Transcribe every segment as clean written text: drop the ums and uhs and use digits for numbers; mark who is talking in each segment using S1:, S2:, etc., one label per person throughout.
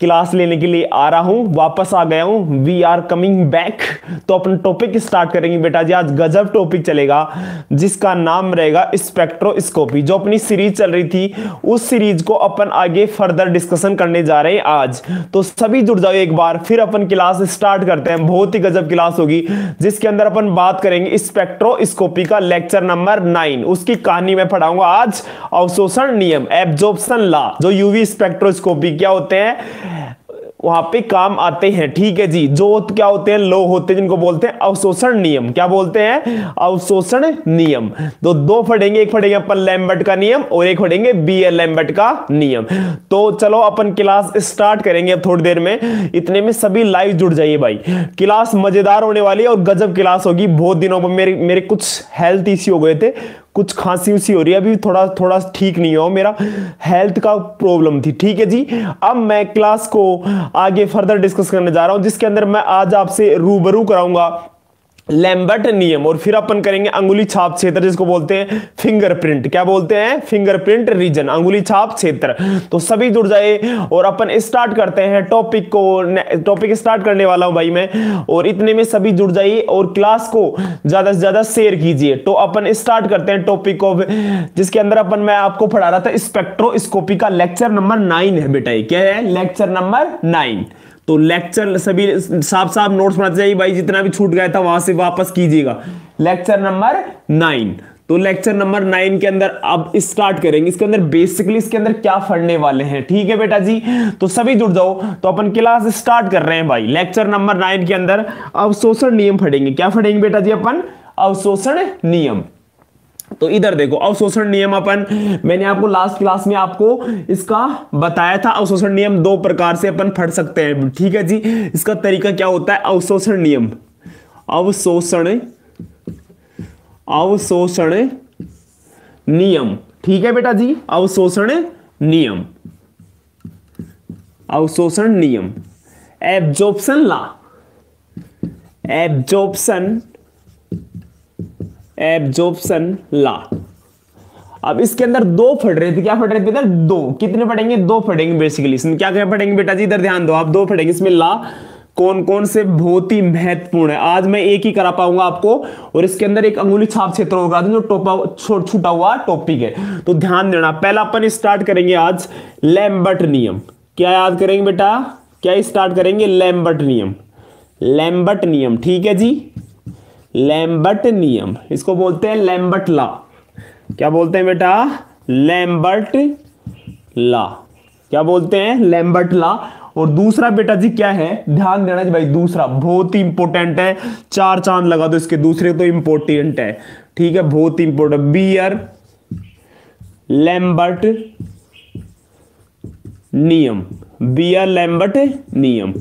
S1: Class लेने के लिए आ रहा हूं, वापस आ गया हूं, वी आर कमिंग बैक। तो अपन टॉपिक स्टार्ट करेंगे बेटा जी। आज गजब टॉपिक चलेगा जिसका नाम रहेगा स्पेक्ट्रोस्कोपी। जो अपनी सीरीज चल रही थी उस सीरीज को अपन आगे फर्दर डिस्कशन करने जा रहे हैं आज। तो सभी जुड़ जाओ एक बार, फिर अपन क्लास स्टार्ट करते हैं। बहुत ही गजब क्लास होगी जिसके अंदर अपन बात करेंगे स्पेक्ट्रोस्कोपी का लेक्चर नंबर 9। उसकी कहानी मैं पढ़ाऊंगा आज। अवशोषण नियम, एब्जॉर्प्शन लॉ, जो यूवी स्पेक्ट्रोस्कोपी क्या होते हैं वहां पे काम आते हैं। ठीक है जी। जो क्या होते हैं, लो होते हैं जिनको बोलते हैं अवशोषण नियम। क्या बोलते हैं? अवशोषण नियम। तो दो पढ़ेंगे, एक पढ़ेंगे अपन लैम्बर्ट का नियम और एक पढ़ेंगे बीयर लैम्बर्ट का नियम। तो चलो अपन क्लास स्टार्ट करेंगे अब थोड़ी देर में। इतने में सभी लाइव जुड़ जाइए भाई, क्लास मजेदार होने वाली है और गजब क्लास होगी। बहुत दिनों में मेरे कुछ हेल्थ इश्यू हो गए थे, कुछ खांसी उसी हो रही है, अभी थोड़ा थोड़ा ठीक नहीं हो, मेरा हेल्थ का प्रॉब्लम थी। ठीक है जी। अब मैं क्लास को आगे फर्दर डिस्कस करने जा रहा हूं जिसके अंदर मैं आज आपसे रूबरू कराऊंगा लैम्बर्ट नियम और फिर अपन करेंगे अंगुली छाप क्षेत्र जिसको बोलते हैं फिंगरप्रिंट। क्या बोलते हैं? फिंगरप्रिंट रीजन, अंगुली छाप क्षेत्र। तो सभी जुड़ जाए और अपन स्टार्ट करते हैं टॉपिक को। टॉपिक स्टार्ट करने वाला हूं भाई मैं, और इतने में सभी जुड़ जाइए और क्लास को ज्यादा से ज्यादा शेयर कीजिए। तो अपन स्टार्ट करते हैं टॉपिक को जिसके अंदर अपन मैं आपको पढ़ा रहा था स्पेक्ट्रोस्कोपी का लेक्चर नंबर 9 है बेटा। ये क्या है? Lecture number 9। तो लेक्चर सभी साफ साफ नोट्स बनाते जाइए भाई, जितना भी छूट गया था वहां से वापस कीजिएगा। Lecture number 9। तो लेक्चर नंबर 9 के अंदर अब स्टार्ट करेंगे। इसके अंदर बेसिकली इसके अंदर क्या पढ़ने वाले हैं, ठीक है बेटा जी। तो सभी जुड़ जाओ। तो अपन क्लास स्टार्ट कर रहे हैं भाई। लेक्चर नंबर 9 के अंदर अवशोषण नियम पढ़ेंगे। क्या पढ़ेंगे बेटा जी? अपन अवशोषण नियम। तो इधर देखो अवशोषण नियम अपन, मैंने आपको लास्ट क्लास में आपको इसका बताया था। अवशोषण नियम दो प्रकार से अपन पढ़ सकते हैं। ठीक है जी। इसका तरीका क्या होता है? अवशोषण नियम, अवशोषण नियम। ठीक है बेटा जी। अवशोषण नियम, अवशोषण नियम, एब्जॉर्प्शन लॉ, एब्जॉर्प्शन लॉ। अब इसके अंदर दो पढ़ रहे थे। क्या पढ़ रहे थे इधर? दो। कितने पढ़ेंगे? दो पढ़ेंगे बेसिकली। इसमें क्या क्या पढ़ेंगे बेटा जी? इधर ध्यान दो आप, दो पढ़ेंगे इसमें लॉ। कौन कौन से बहुत ही महत्वपूर्ण है। आज मैं एक ही करा पाऊंगा आपको, और इसके अंदर एक अंगुली छाप क्षेत्र होगा जो छूटा हुआ टॉपिक है। तो ध्यान देना। पहला अपन स्टार्ट करेंगे आज लैम्बर्ट नियम। क्या याद करेंगे बेटा? क्या स्टार्ट करेंगे? लैम्बर्ट नियम, लैम्बर्ट नियम। ठीक है जी। लैम्बर्ट नियम, इसको बोलते हैं लैम्बर्ट लॉ। क्या बोलते हैं बेटा? Lambert law. क्या बोलते हैं? Lambert law. और दूसरा बेटा जी क्या है? ध्यान देना जी भाई, दूसरा बहुत ही इंपॉर्टेंट है। 4 चांद लगा दो इसके, दूसरे तो इंपॉर्टेंट है। ठीक है, बहुत ही इंपॉर्टेंट। बीयर लैम्बर्ट नियम, बीयर लैम्बर्ट नियम।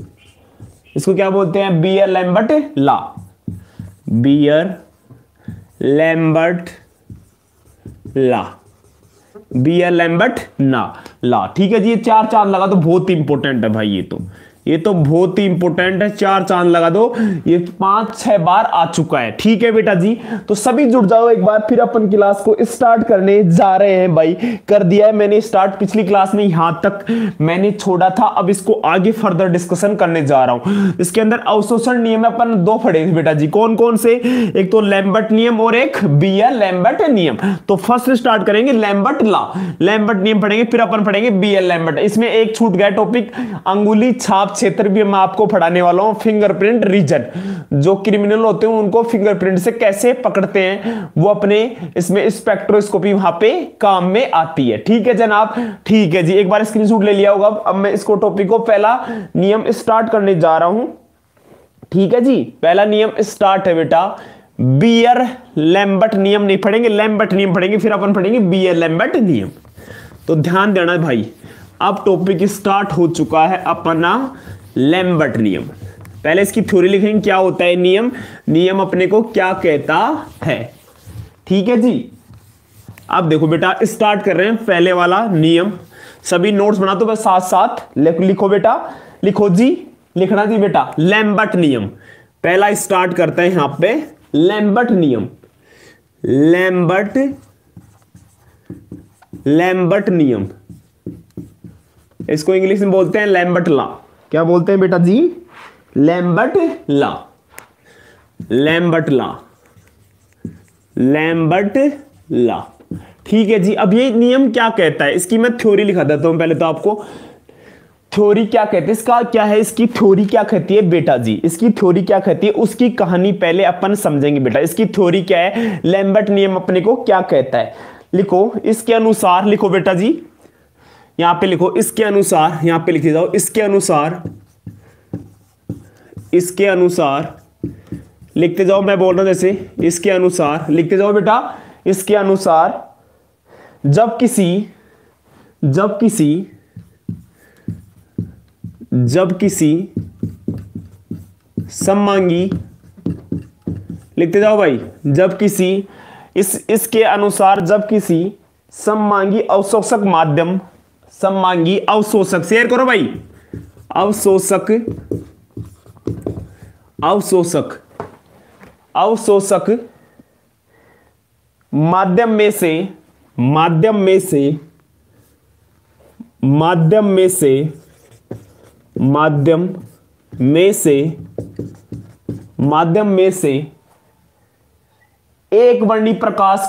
S1: इसको क्या बोलते हैं? Beer Lambert law, Beer Lambert law, Beer Lambert law. ठीक है जी। ये 4 चांद लगा दो, बहुत ही इंपॉर्टेंट है भाई। ये तो बहुत ही इंपॉर्टेंट है। 4 चांद लगा दो। ये 5-6 बार आ चुका है। ठीक है बेटा जी। तो सभी जुड़ जाओ एक बार, फिर अपन क्लास को स्टार्ट करने जा रहे हैं भाई। कर दिया है मैंने स्टार्ट पिछली क्लास में, यहां तक मैंने छोड़ा था। अब इसको आगे फर्दर डिस्कशन करने जा रहा हूं। इसके अंदर अवशोषण नियम अपन दो पढ़े थे बेटा जी। कौन कौन से? एक तो लैम्बर्ट नियम और एक बीयर लैम्बर्ट नियम। तो फर्स्ट स्टार्ट करेंगे लैम्बर्ट लॉ, लैम्बर्ट नियम पढ़ेंगे, फिर अपन पढ़ेंगे बीयर लैम्बर्ट। इसमें एक छूट गया टॉपिक, अंगुली छाप क्षेत्र भी मैं आपको पढ़ाने वाला हूं। फिंगरप्रिंट रीजन, जो क्रिमिनल होते हैं उनको फिंगरप्रिंट से कैसे पकड़ते हैं, वो अपने इसमें स्पेक्ट्रोस्कोपी वहां पे काम में आती है। ठीक है जनाब। ठीक है जी। एक बार स्क्रीनशॉट ले लिया होगा। अब मैं इसको टॉपिक को पहला नियम स्टार्ट करने जा रहा हूं। ठीक है जी। पहला नियम स्टार्ट है बेटा। बीयर लैम्बर्ट नियम नहीं पढ़ेंगे, लैम्बर्ट नियम पढ़ेंगे, फिर अपन पढ़ेंगे बीयर लैम्बर्ट नियम। तो ध्यान देना भाई, अब टॉपिक स्टार्ट हो चुका है अपना लैम्बर्ट नियम। पहले इसकी थ्योरी लिखेंगे, क्या होता है नियम, नियम अपने को क्या कहता है। ठीक है जी। अब देखो बेटा स्टार्ट कर रहे हैं पहले वाला नियम। सभी नोट्स बना तो बस साथ साथ लिखो बेटा, लिखो जी, लिखना जी बेटा। लैम्बर्ट नियम पहला स्टार्ट करते हैं यहां पे। लैम्बर्ट नियम, लैम्बर्ट नियम, इसको इंग्लिश में बोलते हैं लैम्बर्ट लॉ। क्या बोलते हैं बेटा जी? Lambert law, Lambert law, Lambert law. ठीक है जी। अब ये नियम क्या कहता है, इसकी मैं थ्योरी लिखा देता हूं पहले तो आपको। थ्योरी क्या कहती है, इसका क्या है, इसकी थ्योरी क्या कहती है बेटा जी? इसकी थ्योरी क्या कहती है उसकी कहानी पहले अपन समझेंगे बेटा। इसकी थ्योरी क्या है, लैम्बर्ट नियम अपने को क्या कहता है, लिखो इसके अनुसार। लिखो बेटा जी, यहां पे लिखो इसके अनुसार, यहां पे लिखे जाओ इसके अनुसार, इसके अनुसार लिखते जाओ। मैं बोल रहा हूं जैसे इसके अनुसार लिखते जाओ बेटा। इसके अनुसार जब किसी सममांगी, लिखते जाओ भाई, जब किसी इसके अनुसार जब किसी सममांगी अवशोषक माध्यम, सममांगी अवशोषक, शेयर करो भाई, अवशोषक माध्यम में से एक वर्णी प्रकाश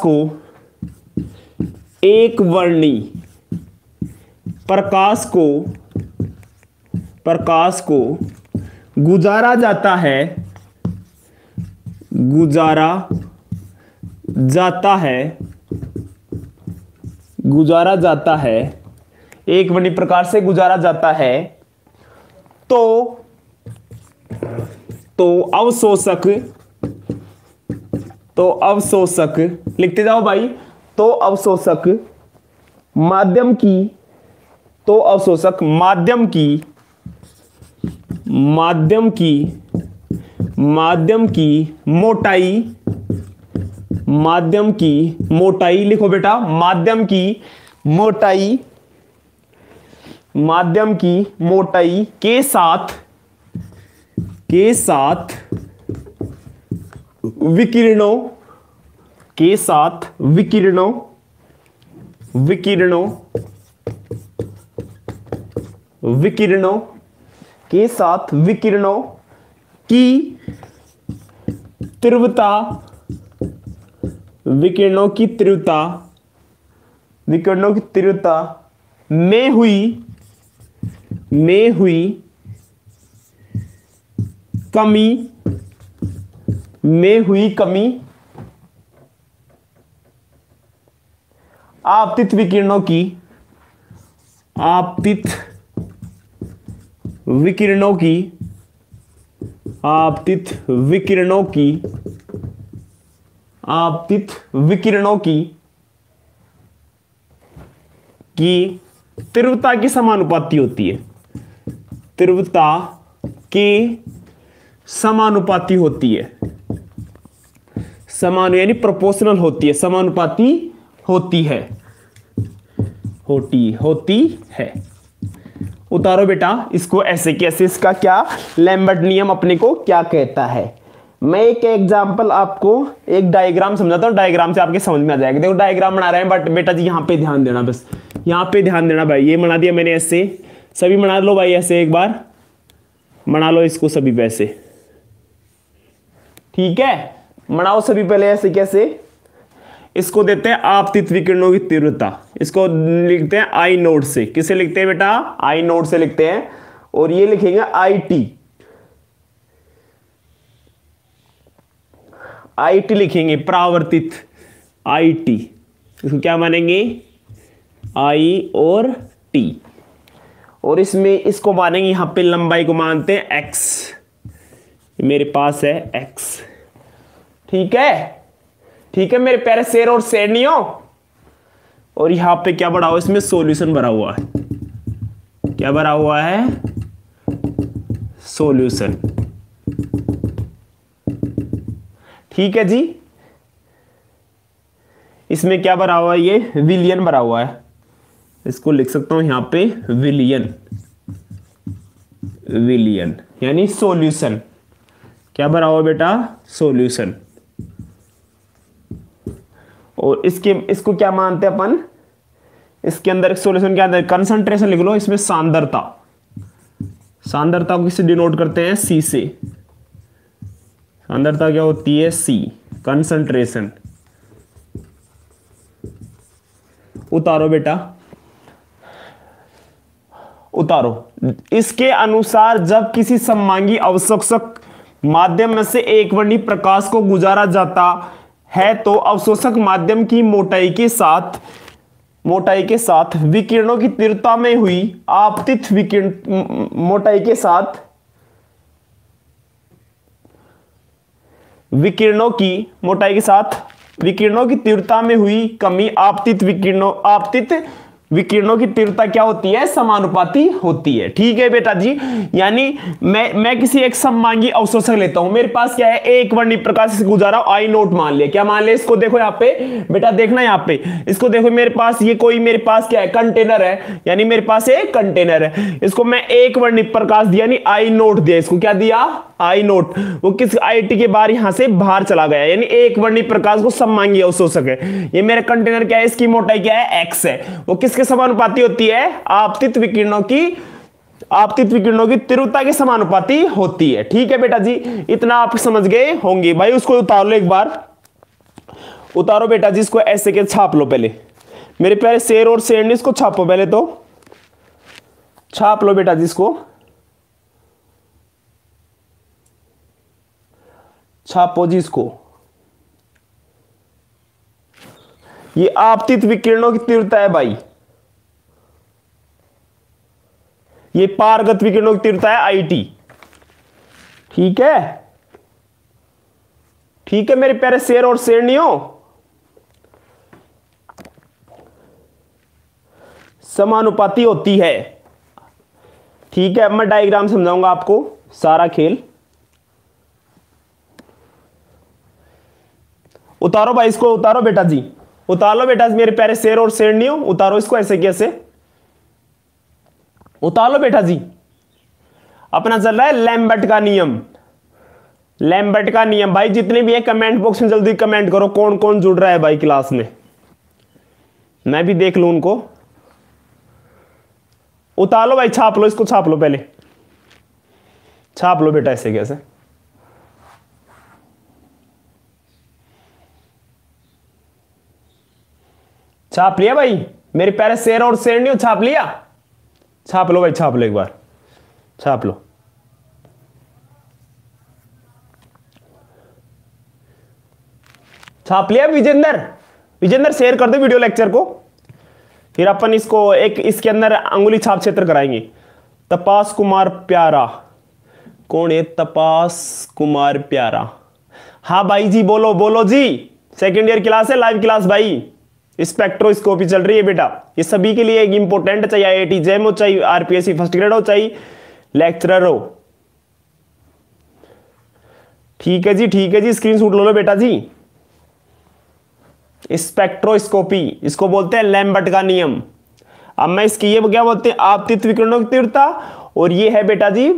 S1: को गुजारा जाता है, एक वर्णी प्रकाश से गुजारा जाता है, तो अवशोषक लिखते जाओ भाई। तो अवशोषक माध्यम की मोटाई लिखो बेटा, माध्यम की मोटाई के साथ विकिरणों की तीव्रता में हुई कमी आपतित विकिरणों की तीव्रता की समानुपाती होती है, यानी प्रोपोर्शनल होती है, समानुपाती होती है। उतारो बेटा इसको ऐसे कैसे, इसका क्या लैम्बर्ट नियम अपने को क्या कहता है। मैं एक एग्जांपल आपको एक डायग्राम समझाता हूं, डायग्राम से आपके समझ में आ जाएगा। देखो डायग्राम बना रहे हैं, बट बेटा जी यहां पे ध्यान देना, बस यहां पे ध्यान देना भाई। ये बना दिया मैंने ऐसे, सभी बना लो भाई ऐसे, एक बार बना लो इसको सभी वैसे, ठीक है। बनाओ सभी पहले ऐसे कैसे, इसको देते हैं आपतित विकिरणों की तीव्रता, इसको लिखते हैं आई नोट से। किसे लिखते हैं बेटा? आई नोट से लिखते हैं। और ये लिखेंगे आई टी लिखेंगे, परावर्तित IT, इसको क्या मानेंगे? I और T। और इसमें इसको मानेंगे, यहां पे लंबाई को मानते हैं X, मेरे पास है X, ठीक है मेरे प्यारे शेर और शेरनियों। और यहां पे क्या भरा हुआ, इसमें सॉल्यूशन भरा हुआ है। क्या भरा हुआ है? सॉल्यूशन, ठीक है जी। इसमें क्या भरा हुआ है? ये विलियन भरा हुआ है, इसको लिख सकता हूं यहां पे विलियन यानी सॉल्यूशन। क्या भरा हुआ बेटा? सॉल्यूशन। और इसको क्या मानते हैं अपन? इसके अंदर सॉल्यूशन के अंदर कंसंट्रेशन लिख लो, इसमें सांद्रता, सांद्रता को किससे डिनोट करते हैं? सी से। सांद्रता क्या होती है? सी, कंसंट्रेशन। उतारो बेटा, उतारो। इसके अनुसार जब किसी सममांगी अवशोषक माध्यम में से एक वर्णी प्रकाश को गुजारा जाता है तो अवशोषक माध्यम की मोटाई के साथ विकिरणों की तीव्रता में हुई आपतित विकिरण मोटाई के साथ विकिरणों की मोटाई के साथ विकिरणों की तीव्रता में हुई कमी आपतित विकिरणों की तीव्रता क्या होती है? समानुपाती होती है। ठीक है बेटा जी, यानी मैं किसी एक सममांगी अवशोषक लेता हूं, मेरे पास क्या है? एक वर्णी प्रकाश से गुजारा आई नोट मान लिया। क्या मान लिया? इसको देखो यहां पे बेटा, देखना यहां पे, इसको देखो, मेरे पास ये कोई मेरे पास क्या है? कंटेनर है, यानी मेरे पास एक कंटेनर है। इसको मैं एक वर्णी प्रकाश दिया, यानी आई नोट दिया। इसको क्या दिया? आई नोट। वो किस आईटी के बाहर यहां से बाहर चला गया, यानी एक वर्णी प्रकाश को सममांगी अवशोषक है। ये मेरा कंटेनर क्या है? इसकी मोटाई क्या है? एक्स है। वो किसके समानुपाती होती है? आपतित विकिरणों की तीव्रता के समानुपाती होती है। ठीक है बेटा जी, इतना आप समझ गए होंगे। भाई उसको उतार लो, एक बार उतारो बेटा जी, इसको ऐसे के छाप लो। पहले मेरे प्यारे शेर और शेरनी, इसको छापो, पहले तो छाप लो बेटा जी, इसको छापो जी इसको। ये आपतित विकिरणों की तीव्रता है भाई, ये पारगत विकिरणों की तीव्रता है आईटी। ठीक है, ठीक है मेरे प्यारे शेर और शेरनियों, समानुपाती होती है। ठीक है, अब मैं डायग्राम समझाऊंगा आपको सारा खेल। उतारो भाई इसको, उतारो बेटा जी, उतार लो बेटा मेरे प्यारे शेर और शेरनियों, उतारो इसको ऐसे कैसे, उतार लो बेटा जी। अपना चल रहा है लैम्बर्ट का नियम। लैम्बर्ट का नियम भाई, जितने भी है कमेंट बॉक्स में जल्दी कमेंट करो कौन कौन जुड़ रहा है भाई क्लास में, मैं भी देख लूं उनको। उतार लो भाई, छाप लो इसको, छाप लो, पहले छाप लो बेटा ऐसे कैसे। छाप लिया भाई मेरे प्यारे शेर और शेरनियों, छाप लिया? छाप लो भाई, छाप लो, एक बार छाप लो। छाप लिया विजेंद्र? विजेंद्र शेयर कर दो वीडियो लेक्चर को, फिर अपन इसको एक इसके अंदर अंगुली छाप क्षेत्र कराएंगे। तपास कुमार प्यारा, कौन है तपास कुमार प्यारा? हाँ भाई जी, बोलो बोलो जी। सेकेंड ईयर क्लास है, लाइव क्लास भाई, स्पेक्ट्रोस्कोपी चल रही है बेटा। ये सभी के लिए एक इंपॉर्टेंट, चाहे आईआईटी जेम हो, चाहे आरपीएससी फर्स्ट ग्रेड हो, चाहे लेक्चरर हो। ठीक है जी, ठीक है जी, स्क्रीनशॉट लो लो बेटा जी। स्पेक्ट्रोस्कोपी, इसको बोलते हैं लैम्बर्ट का नियम। अब मैं इसकी ये क्या बोलते हैं? आपतित विकिरणों की तीव्रता, और ये है बेटा जी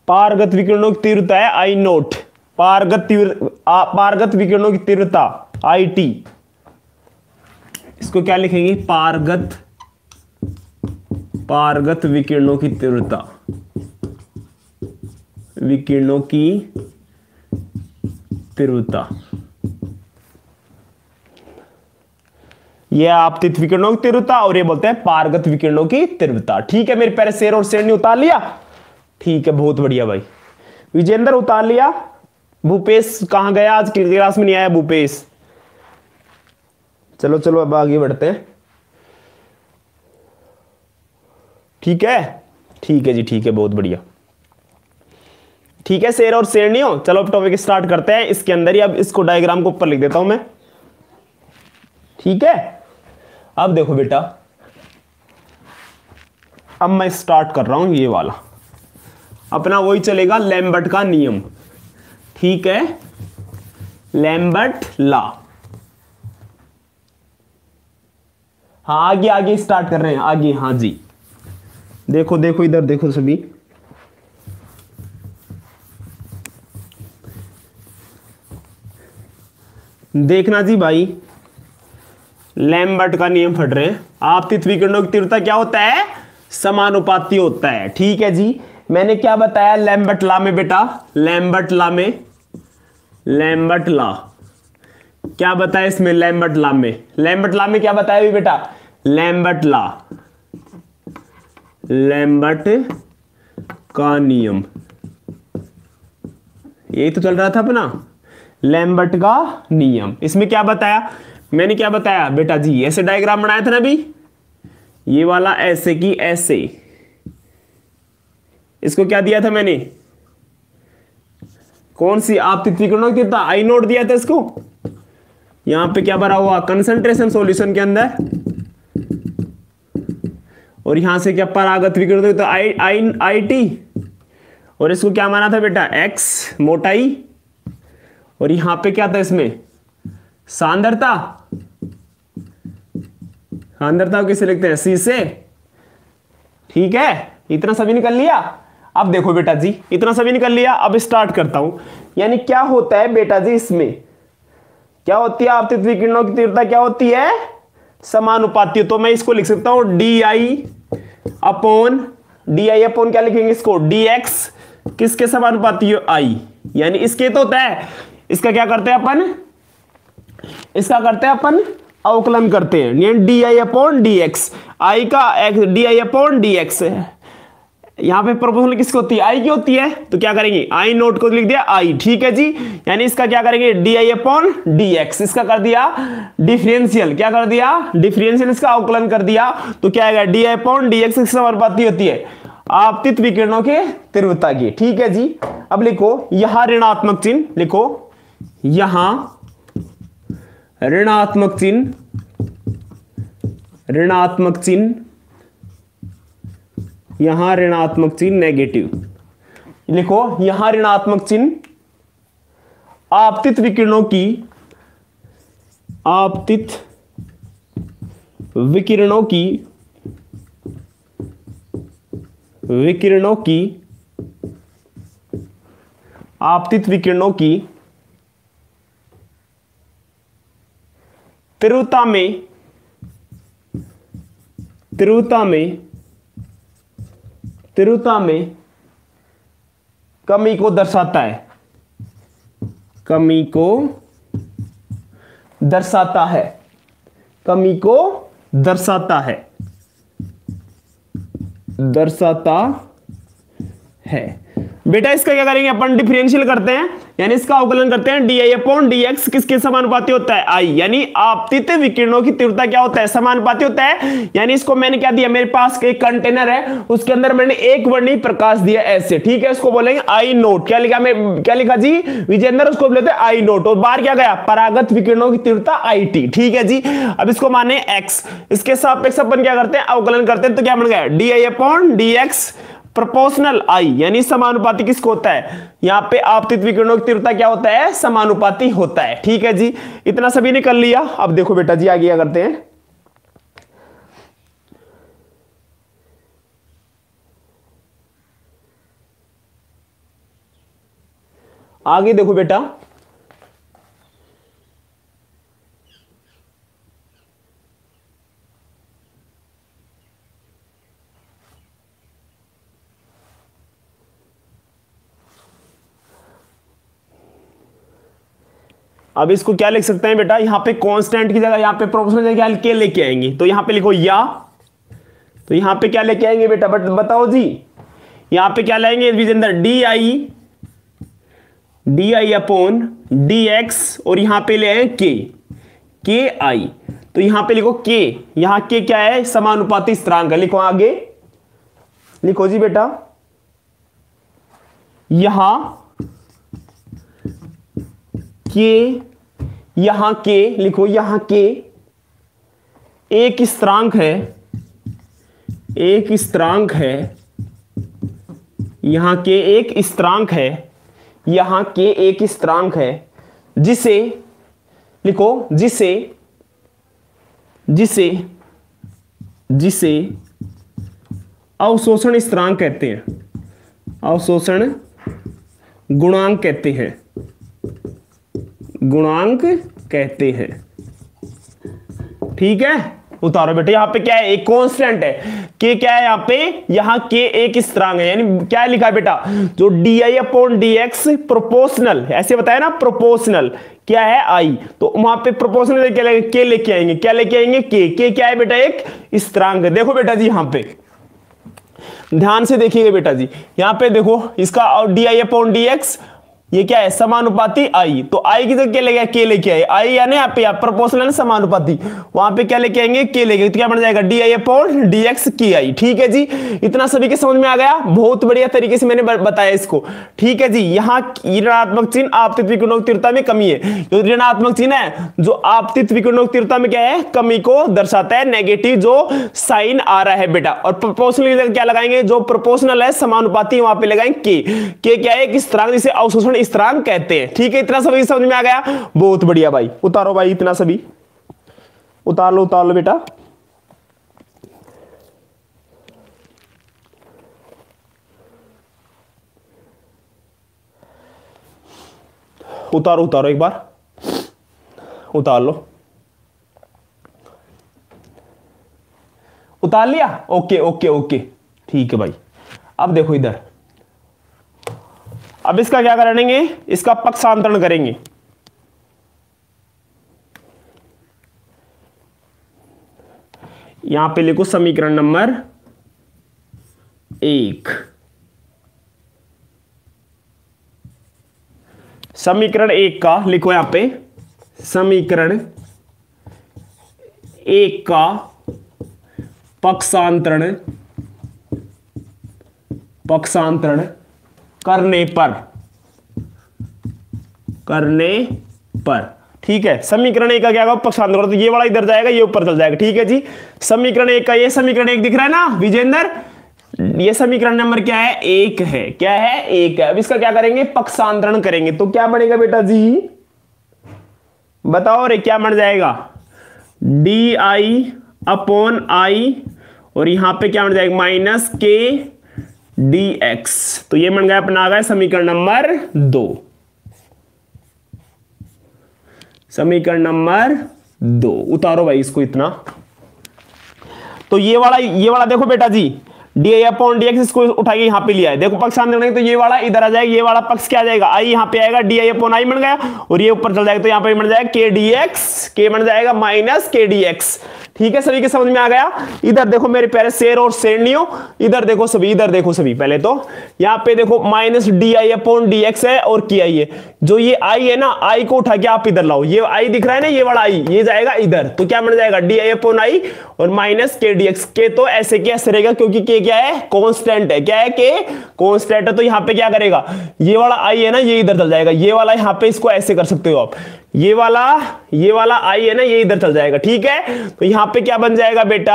S1: पारगत विकिरणों की तीव्रता है आई नोट। पारगत विकिरणों की तीव्रता आई टी, इसको क्या लिखेंगे? पारगत विकिरणों की तीव्रता, विकिरणों की तीव्रता, यह आपतित विकिरणों की तीव्रता, और ये बोलते हैं पारगत विकिरणों की तीव्रता। ठीक है मेरे प्यारे शेर और शेरनी, उतार लिया? ठीक है, बहुत बढ़िया भाई। विजेंद्र उतार लिया? भूपेश कहां गया? आज क्लास में नहीं आया भूपेश। चलो चलो अब आगे बढ़ते हैं। ठीक है, ठीक है जी, ठीक है, बहुत बढ़िया। ठीक है शेर और शेरनियों, चलो अब टॉपिक स्टार्ट करते हैं। इसके अंदर ही अब इसको डायग्राम को ऊपर लिख देता हूं मैं। ठीक है, अब देखो बेटा, अब मैं स्टार्ट कर रहा हूं ये वाला, अपना वही चलेगा लैम्बर्ट का नियम। ठीक है, लैम्बर्ट लॉ। हाँ आगे आगे स्टार्ट कर रहे हैं आगे। हाँ जी देखो देखो इधर देखो सभी, देखना जी भाई, लैम्बर्ट का नियम पढ़ रहे हैं। आपतित विकिरणों की तीव्रता क्या होता है? समानुपाती होता है। ठीक है जी, मैंने क्या बताया लैम्बर्ट लॉ में बेटा? लैम्बर्ट लॉ में, लैम्बर्ट लॉ क्या बताया इसमें? लैम्बर्ट लॉ में, लैम्बर्ट लॉ में क्या बताया भी बेटा? लैम्बर्ट लॉ, लैम्बर्ट का नियम, यही तो चल रहा था अपना, लैम्बर्ट का नियम। इसमें क्या बताया? मैंने क्या बताया बेटा जी? ऐसे डायग्राम बनाया था ना अभी, ये वाला ऐसे की ऐसे, इसको क्या दिया था मैंने? कौन सी आपतित विकिरणों की तीव्रता? आई नोट दिया था इसको। यहां पे क्या भरा हुआ? कंसंट्रेशन सॉल्यूशन के अंदर, और यहां से क्या परागत विकिरण तो आई आई आई टी, और इसको क्या माना था बेटा? एक्स मोटाई, और यहां पे क्या था इसमें? सांद्रता। सांद्रता किसे लिखते हैं? सी से। ठीक है, इतना सभी निकल लिया। अब देखो बेटा जी, इतना सभी निकल लिया। अब स्टार्ट करता हूं। यानी क्या होता है बेटा जी इसमें? क्या होती है आपतित विकिरणों की तीव्रता? क्या होती है? समानुपाती। तो मैं इसको लिख सकता हूं डी आई अपॉन क्या लिखेंगे इसको? डी एक्स किसके समानुपाती? आई, यानी इसके तो होता है। इसका क्या करते हैं अपन? इसका करते हैं अपन अवकलन करते हैं, d I upon D x. I का d I upon D x है। यहां पे प्रोपोर्शनल किसकी होती है? आई की होती है। तो क्या करेंगे? आई नोट को लिख दिया आई। ठीक है जी, यानी इसका क्या करेंगे? D I upon D x, इसका कर दिया डिफरेंशियल। क्या कर दिया? डिफरेंशियल, इसका अवकलन कर दिया। तो क्या आएगा? D I upon D x समानुपाती होती है आपतित विकिरणों के तीव्रता की। ठीक है जी, अब लिखो यहां ऋणात्मक चिन्ह, लिखो यहां ऋणात्मक चिन्ह, ऋणात्मक चिन्ह, यहां ऋणात्मक चिन्ह नेगेटिव, लिखो यहां ऋणात्मक चिन्ह आपतित विकिरणों की, आपतित विकिरणों की, विकिरणों की, आपतित विकिरणों की तीव्रता में, तीव्रता में, तीव्रता में कमी को दर्शाता है, कमी को दर्शाता है, कमी को दर्शाता है, दर्शाता है। बेटा इसका क्या करेंगे अपन? डिफरेंशियल करते हैं, यानी इसका अवकलन करते हैं। D I upon D x किसके समानुपाती होता है? आई, यानी आपतित विकिरणों की तीव्रता क्या होता है? समानुपाती होता है। यानी इसको मैंने क्या दिया? मेरे पास एक कंटेनर है, उसके अंदर मैंने एक वर्णी प्रकाश दिया ऐसे। ठीक है, उसको बोलेंगे आई नोट। क्या लिखा? मैं क्या लिखा जी विजेंद्र? उसको बोलते हैं आई नोट। और बाहर क्या गया? परागत विकिरणों की तीव्रता आई टी। ठीक है जी, अब इसको माने एक्स, इसके सापेक्ष अपन क्या करते हैं? अवकलन करते हैं। तो क्या बन गया? D I upon D x proportional I, यानी समानुपाती किसको होता है? यहां पे आपतित विकिरणों की तीव्रता क्या होता है? समानुपाती होता है। ठीक है जी, इतना सभी ने कर लिया। अब देखो बेटा जी आगे क्या करते हैं। आगे देखो बेटा, अब इसको क्या लिख सकते हैं बेटा? यहां पे कांस्टेंट की जगह यहां पे प्रोपोर्शनल जगह के लेके आएंगे। तो यहां पे लिखो या, तो यहां पे क्या लेके आएंगे बेटा? बट बताओ जी, यहां पे क्या लाएंगे Vijendra? D I upon D X, और यहां पे ले आए के आई। तो यहां पे लिखो के, यहां के क्या है? समानुपाती स्थिरांक है। लिखो आगे, लिखो जी बेटा, यहां के, यहां के लिखो, यहां के एक स्थिरांक है, एक स्थिरांक है, यहां के एक स्थिरांक है, यहां के एक स्थिरांक है जिसे लिखो, जिसे जिसे जिसे अवशोषण स्थिरांक कहते हैं, अवशोषण गुणांक कहते हैं, गुणांक कहते हैं। ठीक है, उतारो बेटे। यहां पे क्या है, एक कांस्टेंट है के, क्या है यहां पे, यहां के एक स्थिरांक है, यानी क्या लिखा है बेटा, जो di/dx प्रोपोर्शनल, ऐसे बताया ना, प्रोपोर्शनल क्या है आई, तो वहां पे प्रोपोर्शनल के लेके आएंगे, क्या लेके आएंगे, के क्या है बेटा, एक स्थिरांक है। देखो बेटा जी, यहां पे ध्यान से देखिएगा बेटा जी, यहां पे देखो इसका di/dx ये क्या है, समानुपाती आई, तो आई की जगह क्या लेके, के लेके आए, आई यानी यहाँ पे प्रोपोर्शनल समानुपाती, वहां पे क्या लेके आएंगे, के लेके, तो क्या बन जाएगा di/dx की आई। ठीक है जी, इतना सभी के समझ में आ गया, बहुत बढ़िया तरीके से मैंने बताया इसको। ठीक है जी, यहाँ ऋणात्मक चिन्ह आपतित विकर्णों की तीव्रता में कमी है, जो ऋणात्मक चिन्ह है जो आपतित विकर्णों की तीव्रता में क्या है, कमी को दर्शाता है, नेगेटिव जो साइन आ रहा है बेटा। और प्रोपोर्शनल क्या लगाएंगे, जो प्रोपोर्शनल है समानुपाती वहां पे लगाएंगे के क्या है, एक स्थिरांक जिसे अवशोषण स्थिरांक कहते हैं। ठीक है, इतना सभी समझ में आ गया, बहुत बढ़िया भाई। उतारो भाई, इतना सभी उतार लो बेटा। उतारो एक बार, उतार लो, उतार लिया, ओके ओके ओके, ठीक है भाई। अब देखो इधर, अब इसका क्या करेंगे, इसका पक्षांतरण करेंगे। यहां पे लिखो समीकरण नंबर 1, समीकरण 1 का लिखो, यहां पे समीकरण 1 का पक्षांतरण करने पर ठीक है, समीकरण 1 का क्या होगा, पक्षांतरण, तो ये वाला इधर जाएगा, ये ऊपर चल जाएगा। ठीक है जी, समीकरण 1 का, ये समीकरण 1 दिख रहा है ना विजेंद्र, ये समीकरण नंबर क्या है, 1 है, क्या है, 1 है। अब इसका क्या करेंगे, पक्षांतरण करेंगे, तो क्या बनेगा बेटा जी, बताओ रे, क्या बन जाएगा, di/i, और यहां पे क्या बन जाएगा, माइनस के dx, तो ये बन गया अपना, आ गया समीकरण नंबर 2, समीकरण नंबर 2। उतारो भाई इसको इतना, तो ये वाला देखो बेटा जी, di/dx इसको उठाइए, यहां पे लिया है, देखो पक्षांतरण करेंगे तो ये वाला इधर आ जाएगा, ये वाला पक्ष क्या आ जाएगा, आई यहां पे आएगा, di/i बन गया, और ये ऊपर चल जाएगा, तो यहां पे बन जाएगा के dx, के बन जाएगा माइनस के dx। ठीक है, सभी के समझ में आ गया। इधर देखो मेरे प्यारे शेर और शेरनियों, इधर देखो सभी, इधर देखो सभी, पहले तो यहां पे देखो माइनस di/dx है और की आई है, जो ये आई है ना, आई को उठा के आप इधर लाओ, ये आई दिख रहा है ना, ये वाला आई, ये जाएगा इधर, तो क्या बन जाएगा di/i और माइनस के dx, के तो ऐसे के ऐसे रहेगा, क्योंकि के क्या है, कांस्टेंट है, क्या है, के कांस्टेंट है, तो यहां पे क्या करेगा, ये वाला आई है ना, ये इधर चल जाएगा, ये वाला यहां पे इसको ऐसे कर सकते हो आप, ये वाला आई है ना, ये इधर चल जाएगा। ठीक है, तो यहां पे क्या बन जाएगा बेटा,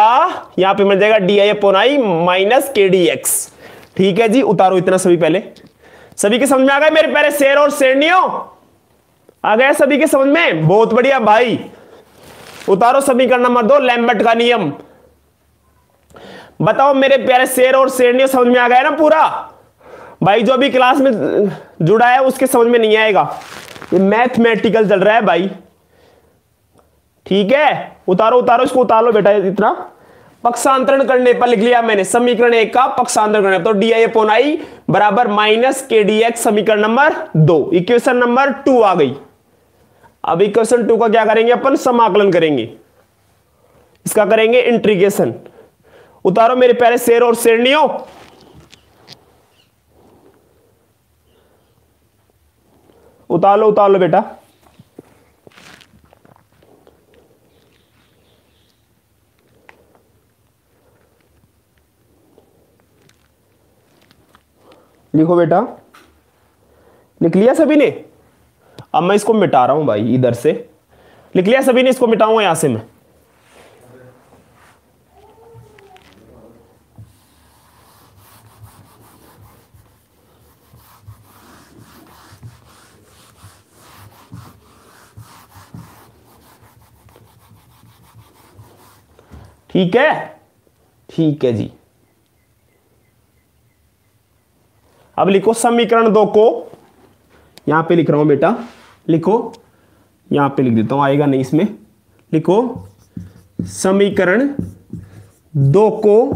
S1: यहां पे बन जाएगा di/i माइनस के dx। ठीक है जी, उतारो इतना सभी, पहले सभी के समझ में आ गए मेरे प्यारे शेर और शेरनियों, आ गया सभी के समझ में, बहुत बढ़िया भाई। उतारो समीकरण नंबर 2, लैम्बर्ट का नियम। बताओ मेरे प्यारे शेर और शेरनियों, समझ में आ गया ना पूरा भाई, जो भी क्लास में जुड़ा है उसके समझ में नहीं आएगा, ये मैथमेटिकल चल रहा है भाई। ठीक है, उतारो इसको, उतार लो बेटा इतना। पक्षांतरण करने पर लिख लिया मैंने, समीकरण 1 का पक्षांतरण करने, तो di/i बराबर माइनस के dx, समीकरण नंबर 2, इक्वेशन नंबर 2 आ गई। अब इक्वेशन 2 का क्या करेंगे अपन, समाकलन करेंगे, इसका करेंगे इंटीग्रेशन। उतारो मेरे प्यारे शेर और शेरनियों, उतार लो बेटा। लिखो बेटा, लिख लिया सभी ने। अब मैं इसको मिटा रहा हूं भाई, इधर से लिख लिया सभी ने, इसको मिटाऊंगा यहां से मैं। ठीक है, ठीक है जी। अब लिखो समीकरण 2 को, यहां पे लिख रहा हूं बेटा, लिखो, यहां पे लिख देता हूं, आएगा नहीं इसमें। लिखो समीकरण 2 को,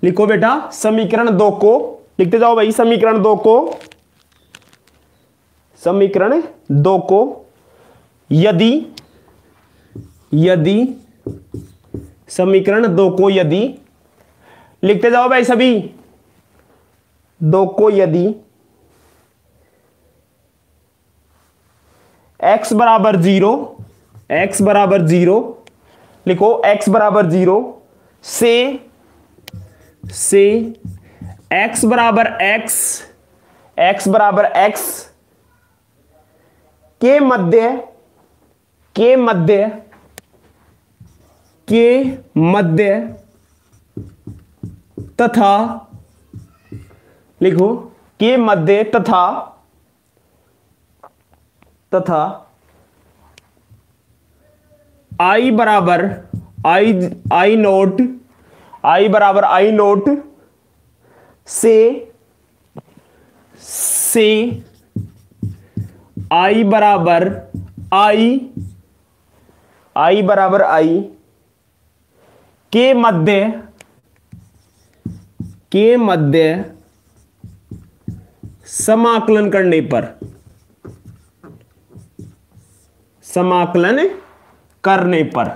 S1: लिखो बेटा समीकरण 2 को, लिखते जाओ भाई समीकरण 2 को, समीकरण 2 को यदि, यदि समीकरण 2 को यदि, लिखते जाओ भाई सभी, 2 को यदि x बराबर 0, x बराबर 0, लिखो x बराबर 0 से x बराबर x, x बराबर x के मध्य, के मध्य, के मध्य तथा, लिखो के मध्य तथा, तथा I बराबर आई नोट, I बराबर आई नोट से I बराबर I बराबर I के मध्य समाकलन करने पर, समाकलन करने पर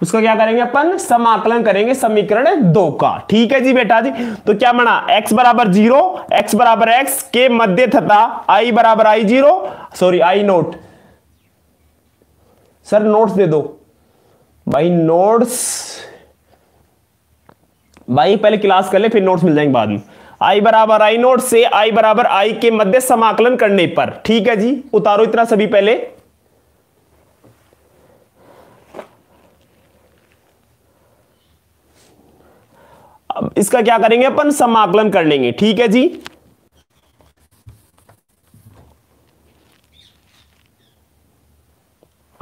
S1: उसका क्या करेंगे अपन, समाकलन करेंगे समीकरण 2 का। ठीक है जी बेटा जी। तो क्या बना, x बराबर 0, x बराबर x के मध्य तथा I बराबर I0, sorry I naught, sir notes दे दो भाई, नोट्स भाई पहले क्लास कर ले फिर नोट्स मिल जाएंगे बाद में। I बराबर I नोट से I बराबर I के मध्य समाकलन करने पर। ठीक है जी, उतारो इतना सभी पहले। अब इसका क्या करेंगे अपन, समाकलन कर लेंगे। ठीक है जी,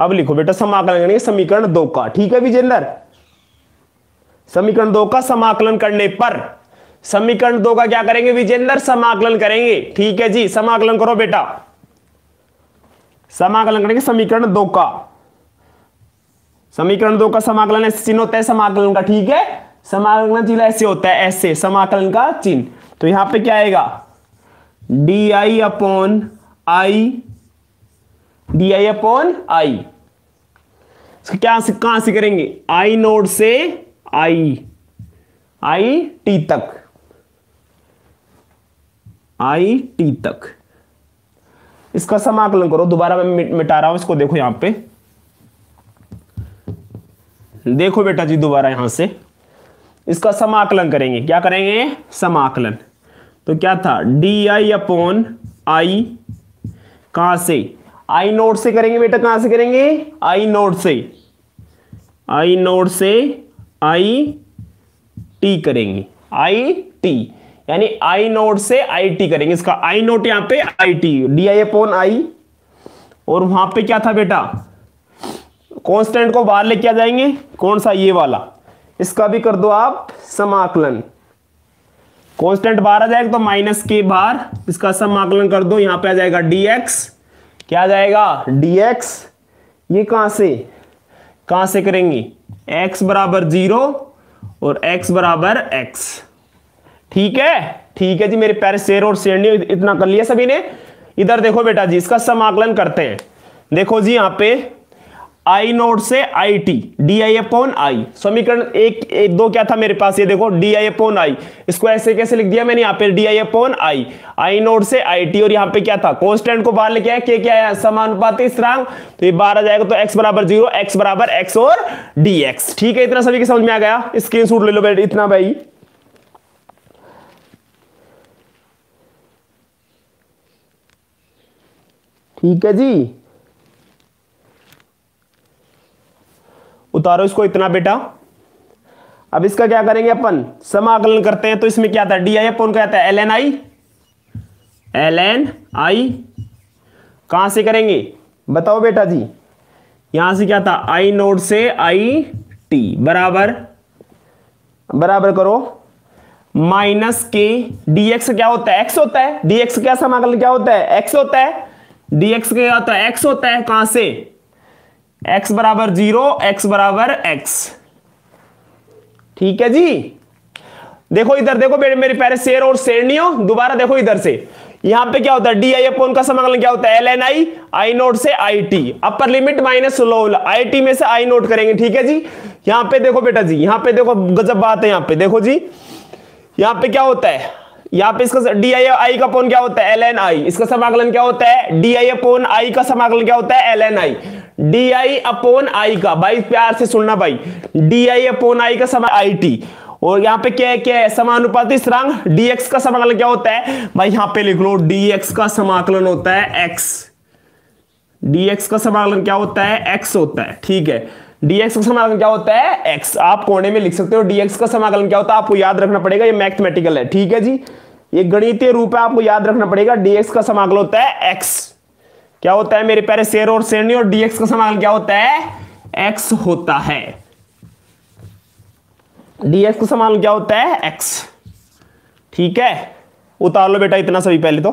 S1: अब लिखो बेटा समाकलन करेंगे समीकरण 2 का। ठीक है विजेंद्र, समीकरण 2 का समाकलन करने पर, समीकरण 2 का क्या करेंगे विजेंद्र, समाकलन करेंगे। ठीक है जी, समाकलन करो बेटा, समाकलन करेंगे समीकरण 2 का। समीकरण 2 का समाकलन ऐसे चिन्ह होता है समाकलन का। ठीक है, समाकलन चिन्ह ऐसे होता है, ऐसे समाकलन का चिन्ह। तो यहां पे क्या आएगा, डी अपॉन आई, क्या कहां से करेंगे, आई नोड से आई टी तक, आई टी तक इसका समाकलन करो। दोबारा मैं मिटा रहा हूं इसको, देखो यहां पे, देखो बेटा जी दोबारा यहां से इसका समाकलन करेंगे। क्या करेंगे, समाकलन। तो क्या था, डी आई अपॉन आई, कहां से, आई नोड से करेंगे बेटा, कहां से करेंगे, आई नोड से, आई नोड से आई टी करेंगे, आई टी, यानी आई नोड से आई टी करेंगे। इसका आई नोट यहां पे I T, D I upon आई, और वहां पे क्या था बेटा, कांस्टेंट को बाहर लेके आ जाएंगे, कौन सा, ये वाला, इसका भी कर दो आप समाकलन। कांस्टेंट बाहर आ जाएगा तो माइनस के बाहर इसका समाकलन कर दो, यहां पे आ जाएगा dx, क्या आ जाएगा dx, ये कहां से करेंगे, x बराबर 0 और x बराबर x। ठीक है जी मेरे प्यारे शेर और शेरनी, इतना कर लिया सभी ने। इधर देखो बेटा जी, इसका समाकलन करते हैं। देखो जी यहां पे आई नोड से I T, D I upon आई, समीकरण 1 2 क्या था मेरे पास, ये देखो डी आई अपॉन आई, इसको ऐसे कैसे लिख दिया मैंने, यहाँ पे D I upon I, I node से आई टी, और यहाँ पे क्या था, कांस्टेंट को बाहर लेके आया, क्या है, समानुपाती स्थिरांक, तो ये बाहर आ जाएगा, तो x बराबर 0, x बराबर x और dx। ठीक है, इतना सभी के समझ में आ गया, स्क्रीनशॉट ले लो बेटा इतना भाई। ठीक है जी, उतारो इसको इतना बेटा। अब इसका क्या करेंगे अपन, समाकलन करते हैं। तो इसमें क्या था, डी आई अपॉन क्या था, एल एन आई, कहां से करेंगे बताओ बेटा जी, यहां से क्या था, आई नोट से आई टी बराबर बराबर करो माइनस के डीएक्स क्या होता है, एक्स होता है। डीएक्स क्या समाकलन क्या होता है, एक्स होता है। डीएक्स क्या होता है, एक्स होता है। कहां से, एक्स बराबर 0, एक्स बराबर एक्स। ठीक है जी। देखो इधर देखो मेरे प्यारे शेर और शेरनियों, दोबारा देखो इधर से, यहां पे क्या होता है, डी आई अपॉन का समाकलन क्या होता है, एल एन आई, आई नोट से I T, upper limit minus lower, I T में से आई नोट करेंगे। ठीक है जी। यहां पे देखो बेटा जी, यहां पे देखो गजब बात है। यहां पे देखो जी, यहां पे क्या होता है, यहां पे इसका डी आई आई का अपॉन क्या होता है, एल एन आई। इसका समाकलन क्या होता है, डी आई अपॉन आई का समाकलन क्या होता है, L N I. D I upon I का, भाई प्यार से सुनना भाई, डी आई अपॉन आई का समा आई टी, और यहां पे क्या है, समानुपाती स्थिरांक dx का समाकलन क्या होता है, भाई यहां पे लिख लो dx का समाकलन होता है x। dx का समाकलन क्या होता है, x होता है। ठीक है, dx का समाकलन क्या होता है, x। आप कोने में लिख सकते हो dx का समाकलन क्या होता है, आपको याद रखना पड़ेगा, ये मैथमेटिकल है। ठीक है जी, ये गणितीय रूप है, आपको याद रखना पड़ेगा। dx का समाकलन होता है x। क्या होता है मेरे प्यारे शेर और शेरनी, और dx का समाकलन क्या होता है, x होता है। dx का समाकलन क्या होता है, x। ठीक है, उतार लो बेटा इतना सभी, पहले तो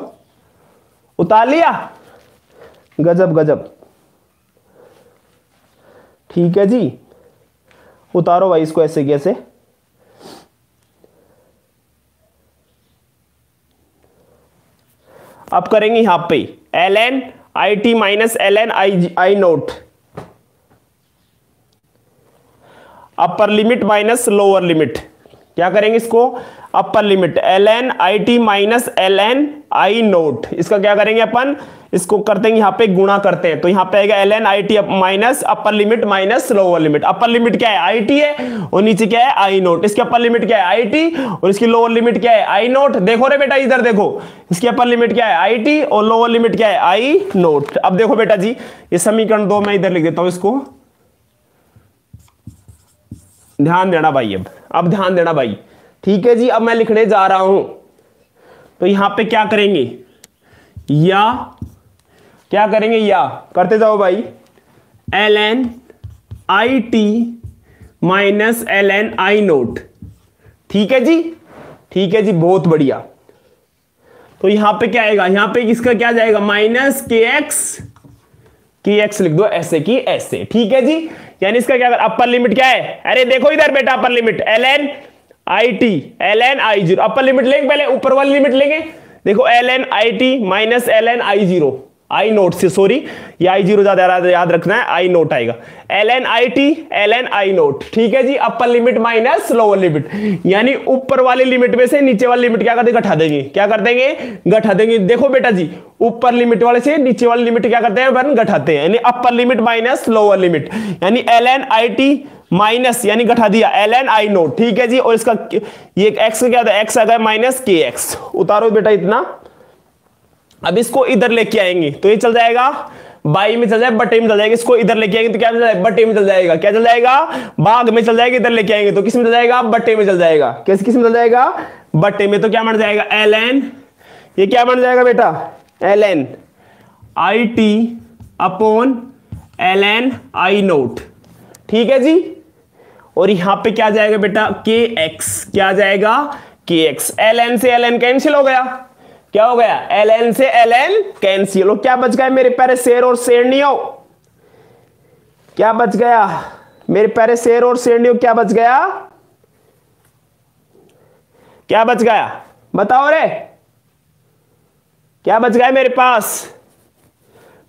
S1: उतार लिया, गजब गजब। ठीक है जी, उतारो भाई इसको ऐसे कैसे। अब करेंगे यहां पे L N I T minus L N I naught, upper limit minus lower limit. क्या करेंगे इसको, upper limit L N I T minus L N I naught, इसका क्या करेंगे अपन, इसको करते हैं यहां पे गुणा करते हैं, तो यहां पे आएगा L N I T minus upper limit minus lower limit. Upper limit क्या है, आई टी है, और नीचे क्या है, आई नोट। इसकी अपर लिमिट क्या है, आई टी, और इसकी लोअर लिमिट क्या है, आई नोट। देखो रे बेटा इधर देखो, इसकी अपर लिमिट क्या है, आई टी, और लोअर लिमिट क्या है, आई नोट। अब देखो बेटा जी, ये समीकरण 2 मैं इधर लिख देता हूं, इसको ध्यान देना भाई। अब ध्यान देना भाई। ठीक है जी, अब मैं लिखने जा रहा हूं, तो यहां पे क्या करेंगे, या क्या करेंगे, या करते जाओ भाई, L N I T minus L N I naught. ठीक है जी, ठीक है जी, बहुत बढ़िया। तो यहां पे क्या आएगा, यहां पे इसका क्या जाएगा, माइनस के एक्स लिख दो ऐसे की ऐसे। ठीक है जी, यानी इसका क्या, अपर लिमिट क्या है, अरे देखो इधर बेटा, upper limit L N I t l N I zero, upper limit लेंगे पहले, ऊपर वाली लिमिट लेंगे। देखो l N I T minus L N I zero, I naught से, सॉरी ये आई जीरो ज्यादा याद रखना है, आई नोट आएगा, L N I t l N I naught. ठीक है जी, upper limit minus lower limit, यानी ऊपर वाली लिमिट में से नीचे वाली लिमिट क्या कर देंगे, घटा देंगे। क्या कर देंगे, घटा देंगे। देखो बेटा जी, ऊपर लिमिट वाले से नीचे वाली लिमिट क्या करते हैं, अपन घटाते हैं, यानी upper limit minus lower limit, यानी l N I T minus, यानी घटा दिया एल एन आई नोट। ठीक है जी, और इसका ये एक्स क्या था, एक्स आ गया माइनस के एक्स। उतारो बेटा इतना। अब इसको इधर लेके आएंगे तो ये चल जाएगा, बाई में चल जाएगा, बटे में चल जाएगा। इसको इधर लेके आएंगे तो क्या चल जाएगा, बटे में चल जाएगा। क्या चल जाएगा, भाग में चल जाएगा। इधर लेके आएंगे तो किस में चल जाएगा, बटे में चल जाएगा। किस में चल जाएगा, बटे में। तो क्या बन जाएगा, एल एन, ये क्या बन जाएगा बेटा, L N I T upon L N I naught. ठीक है जी, और यहां पे क्या जाएगा बेटा, के एक्स। क्या जाएगा, के एक्स। एल एन से एल एन कैंसिल हो गया, क्या हो गया, एल एन से एल एन कैंसिल। क्या बच गया मेरे प्यारे शेर और शेरनियों, क्या बच गया मेरे प्यारे शेर और शेरनियों, क्या बच गया, क्या बच गया, बताओ रे, क्या बच गया मेरे पास,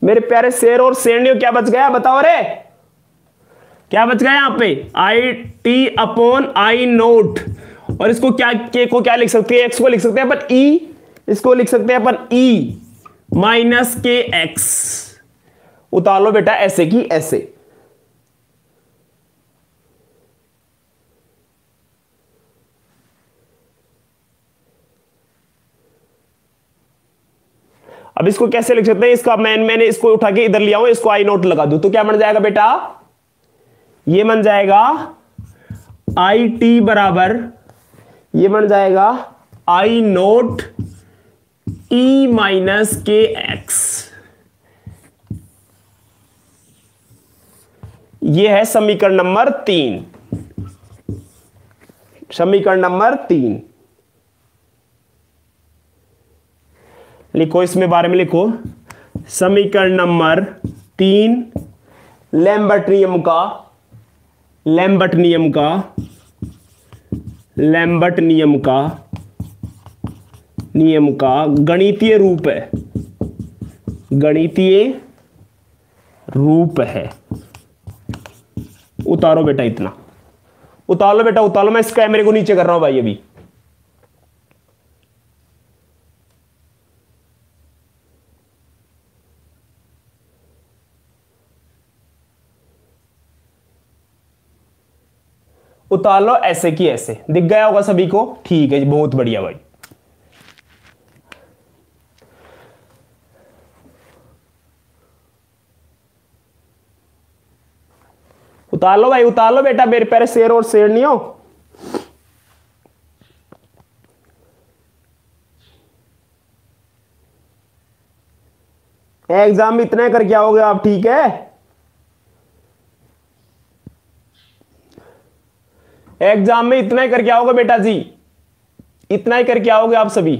S1: मेरे प्यारे शेर और शेरनियों, क्या बच गया, बताओ रे, क्या बच गया यहां पे, आई टी अपॉन आई नोट। और इसको क्या, के को क्या लिख सकते हैं, एक्स को लिख सकते हैं अपन ई, इसको लिख सकते हैं अपन ई माइनस के एक्स। उतार लो बेटा ऐसे की ऐसे। अब इसको कैसे लिख सकते हैं, इसका मैंने इसको उठा के इधर लिया हूं, इसको आई नोट लगा दूं तो क्या बन जाएगा बेटा, ये बन जाएगा आई टी बराबर, ये बन जाएगा आई नोट ई माइनस के एक्स। ये है समीकरण नंबर 3। समीकरण नंबर 3 लिखो, इसमें बारे में लिखो। समीकरण नंबर 3 लैम्बर्ट नियम का, लैम्बर्ट नियम का, लैम्बर्ट नियम का, नियम का गणितीय रूप है, गणितीय रूप है। उतारो बेटा, इतना उतारो बेटा, उतारो। मैं इस कैमरे को नीचे कर रहा हूं भाई अभी। उतार लो ऐसे की ऐसे। दिख गया होगा सभी को? ठीक है जी, बहुत बढ़िया भाई। उतार लो भाई, उतार लो बेटा, मेरे पैर शेर और शेर नहीं हो। एग्जाम में इतना करके आओगे आप, ठीक है? एग्जाम में इतना ही करके आओगे बेटा जी, इतना ही करके आओगे आप सभी,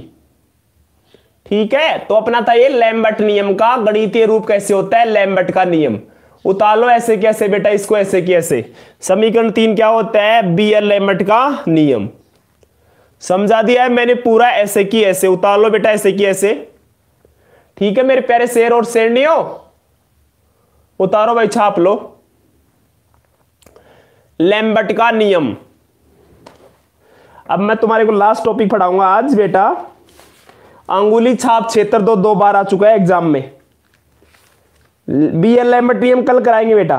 S1: ठीक है? तो अपना था ये लैम्बर्ट नियम का गणितीय रूप कैसे होता है, लैम्बर्ट का नियम। उतार लो ऐसे कैसे बेटा, इसको ऐसे की ऐसे। समीकरण 3 क्या होता है, बीयर लैम्बर्ट का नियम। समझा दिया है मैंने पूरा, ऐसे की ऐसे। उतार लो बेटा ऐसे की ऐसे, ठीक है मेरे प्यारे शेर और शेर नहीं हो? उतारो भाई, छाप लो। लैम्बर्ट का नियम। अब मैं तुम्हारे को लास्ट टॉपिक पढ़ाऊंगा आज बेटा, अंगुली छाप क्षेत्र। दो बार आ चुका है एग्जाम में। बीयर लैम्बर्ट नियम कल कराएंगे बेटा।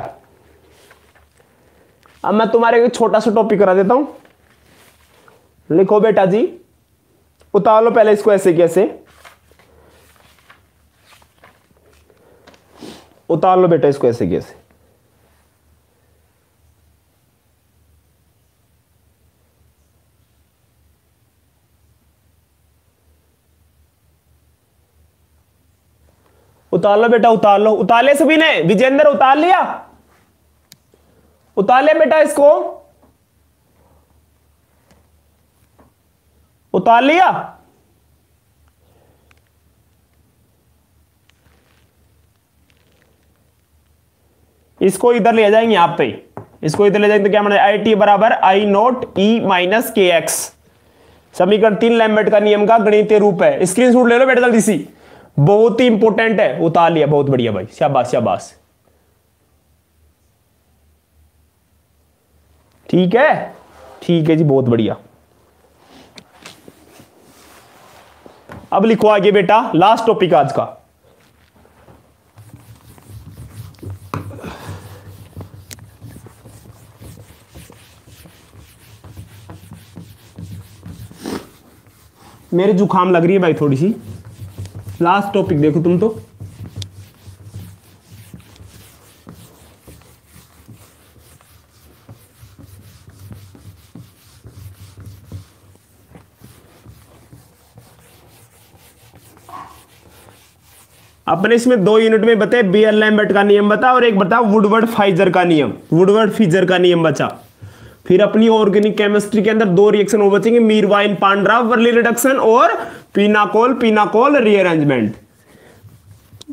S1: अब मैं तुम्हारे को छोटा सा टॉपिक करा देता हूं। लिखो बेटा जी, उतार लो पहले इसको ऐसे कैसे। उतार लो बेटा इसको ऐसे कैसे। उतार लो बेटा, उतार लो। उतार ले सभी ने? विजेंद्र उतार लिया? उतार ले बेटा इसको, उतार लिया? इसको इधर ले जाएंगे आप पे, इसको इधर ले जाएंगे तो क्या माना, आई टी बराबर आई नोट ई माइनस के एक्स। समीकरण 3 लैम्बर्ट का नियम का गणितीय रूप है। स्क्रीनशॉट ले लो बेटा जल्दी सी, बहुत ही इंपॉर्टेंट है। उतार लिया, बहुत बढ़िया भाई, शाबाश शाबाश। ठीक है, ठीक है जी, बहुत बढ़िया। अब लिखो आगे बेटा, लास्ट टॉपिक आज का। मेरे जुकाम लग रही है भाई थोड़ी सी। लास्ट टॉपिक देखो तुम तो। अपने इसमें 2 यूनिट में बताए, बीयर लैम्बर्ट का नियम बता और एक बता वुडवर्ड फाइजर का नियम, वुडवर्ड फिजर का नियम बचा। फिर अपनी ऑर्गेनिक केमिस्ट्री के अंदर 2 रिएक्शन और बचेंगे, मीरवाइन पांड्रा वर्ली रिडक्शन और पिनाकोल पिनाकोल रीअरेंजमेंट,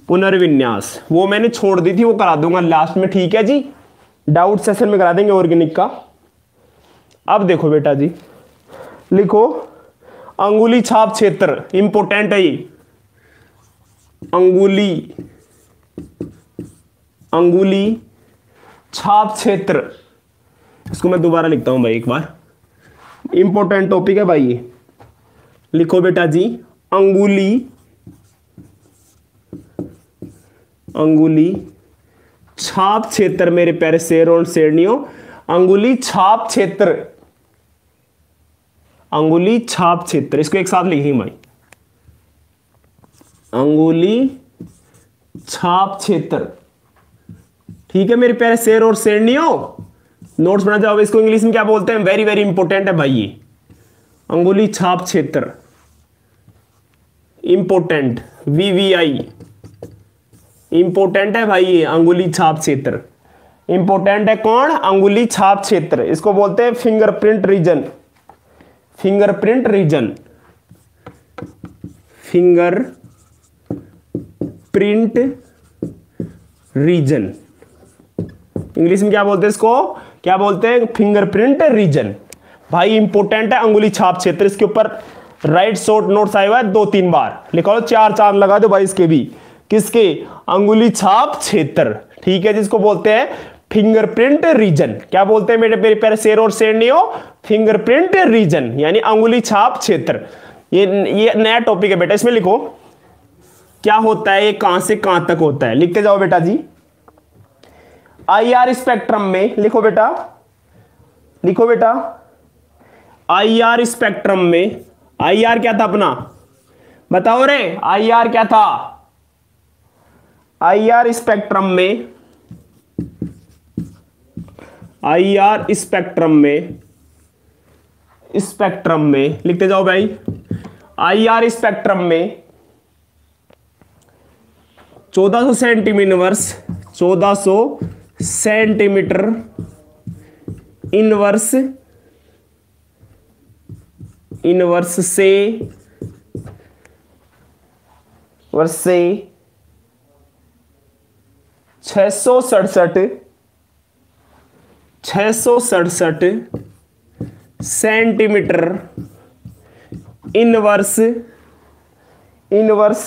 S1: पुनर्विन्यास। वो मैंने छोड़ दी थी, वो करा दूंगा लास्ट में, ठीक है जी? डाउट सेशन में करा देंगे ऑर्गेनिक का। अब देखो बेटा जी, लिखो अंगुली छाप क्षेत्र, इंपोर्टेंट है ये। अंगुली छाप क्षेत्र, इसको मैं दोबारा लिखता हूं भाई एक बार, इंपॉर्टेंट टॉपिक है भाई ये। लिखो बेटा जी, अंगुली छाप क्षेत्र, मेरे प्यारे शेर और शेरनियों, अंगुली छाप क्षेत्र, अंगुली छाप क्षेत्र, इसको एक साथ लिखेंगे भाई, अंगुली छाप क्षेत्र। ठीक है मेरे प्यारे शेर और शेरनियों, नोट्स बना जाओ। इसको इंग्लिश में क्या बोलते हैं, वेरी वेरी इंपॉर्टेंट है भाई ये, अंगुली छाप क्षेत्र, इंपोर्टेंट, VVI, इंपोर्टेंट है भाई ये अंगुली छाप क्षेत्र। इंपॉर्टेंट है कौन? अंगुली छाप क्षेत्र, इसको बोलते हैं fingerprint region. Fingerprint region, finger print region, English में क्या बोलते हैं इसको? क्या बोलते हैं? Fingerprint reason. भाई इंपॉर्टेंट है अंगुली छाप क्षेत्र, इसके ऊपर राइट शॉर्ट नोट्स आए हुआ है 2-3 बार, लिखो 4 चांद लगा दो भाई इसके भी। किसके? अंगुली छाप क्षेत्र, ठीक है, जिसको बोलते हैं फिंगरप्रिंट रीजन। क्या बोलते हैं मेरे प्यारे शेर और शेरनियों? फिंगरप्रिंट रीजन यानी अंगुली छाप क्षेत्र। ये नया टॉपिक है बेटा, इसमें लिखो क्या होता है, ये कहां से कहां तक होता है, लिखते जाओ बेटा जी। आईआर स्पेक्ट्रम में लिखो बेटा, लिखो बेटा, आईआर स्पेक्ट्रम में, आईआर क्या था अपना? बताओ रे, आईआर क्या था? आईआर स्पेक्ट्रम में, आईआर स्पेक्ट्रम में, स्पेक्ट्रम में लिखते जाओ भाई। आईआर स्पेक्ट्रम में 1400 centimetre inverse, 1400 centimetre inverse, inverse से वर्ष से 667 सेंटीमीटर इनवर्स, इनवर्स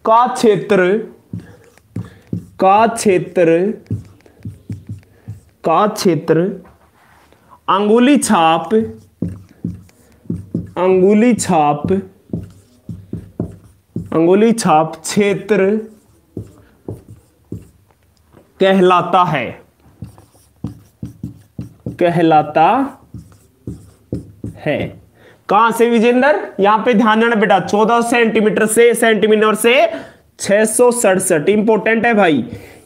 S1: का क्षेत्र, का क्षेत्र, का क्षेत्र अंगुली छाप, अंगुली छाप, अंगुली छाप क्षेत्र कहलाता है, कहलाता है। कहां से विजेंद्र? यहां पे ध्यान देना बेटा, 14 सेंटीमीटर से, सेंटीमीटर से 667, इंपॉर्टेंट है भाई।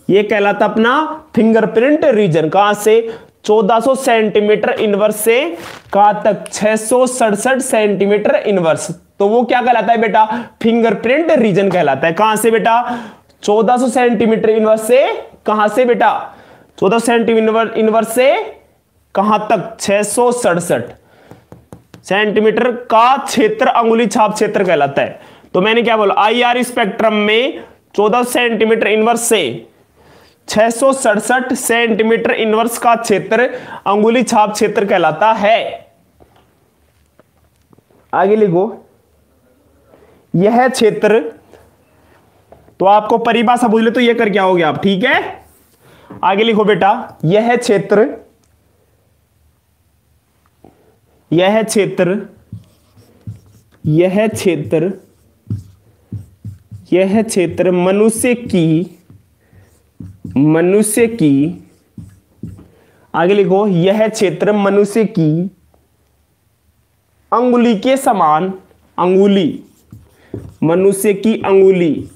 S1: ये कहलाता अपना फिंगरप्रिंट रीजन। कहां से? 1400 सेंटीमीटर इनवर्स से कहां तक? 667 सेंटीमीटर इनवर्स। तो वो क्या कहलाता है बेटा? फिंगरप्रिंट रीजन कहलाता है। कहां से बेटा? 1400 सेंटीमीटर इनवर्स से कहां से बेटा? 1400 सेंटीमीटर इनवर्स से कहां तक? 667 सेंटीमीटर का क्षेत्र अंगुली छाप क्षेत्र कहलाता है। तो मैंने क्या बोला? आईआर स्पेक्ट्रम में 14 सेंटीमीटर इनवर्स से 667 सेंटीमीटर इनवर्स का क्षेत्र अंगुली छाप क्षेत्र कहलाता है। आगे लिखो, यह क्षेत्र, तो आपको परिभाषा बुझ ले तो ये करके आओगे आप, ठीक है। आगे लिखो बेटा, यह क्षेत्र, यह क्षेत्र, यह क्षेत्र, यह क्षेत्र मनुष्य की, मनुष्य की, आगे लिखो, यह क्षेत्र मनुष्य की अंगुली के समान, अंगुली, मनुष्य की अंगुली,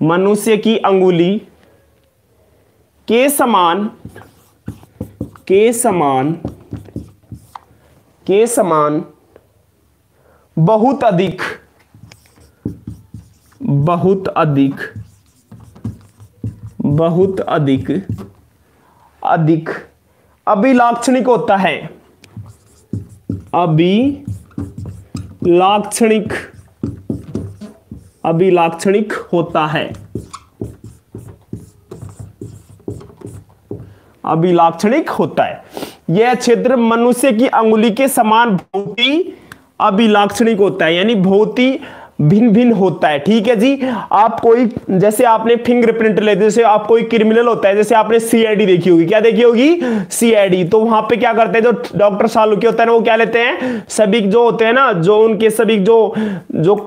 S1: मनुष्य की अंगुली के समान, के समान, के समान बहुत अधिक, बहुत अधिक, बहुत अधिक, अधिक अभिलाक्षणिक होता है, अभिलाक्षणिक, अभिलाक्षणिक होता है, अभिलाक्षणिक होता है। यह क्षेत्र मनुष्य की अंगुली के समान बहुत ही अभिलाक्षणिक होता है, यानी बहुत ही भिन्न भिन्न होता है, ठीक है जी। आप कोई, जैसे आपने फिंगरप्रिंट लेते, जैसे आप कोई क्रिमिनल होता है, जैसे आपने सीआईडी देखी होगी, क्या देखी होगी? सीआईडी। तो वहां पे क्या करते हैं, जो डॉक्टर सालू के होता है ना, वो क्या लेते हैं? सभी जो होते हैं ना, जो उनके सभी जो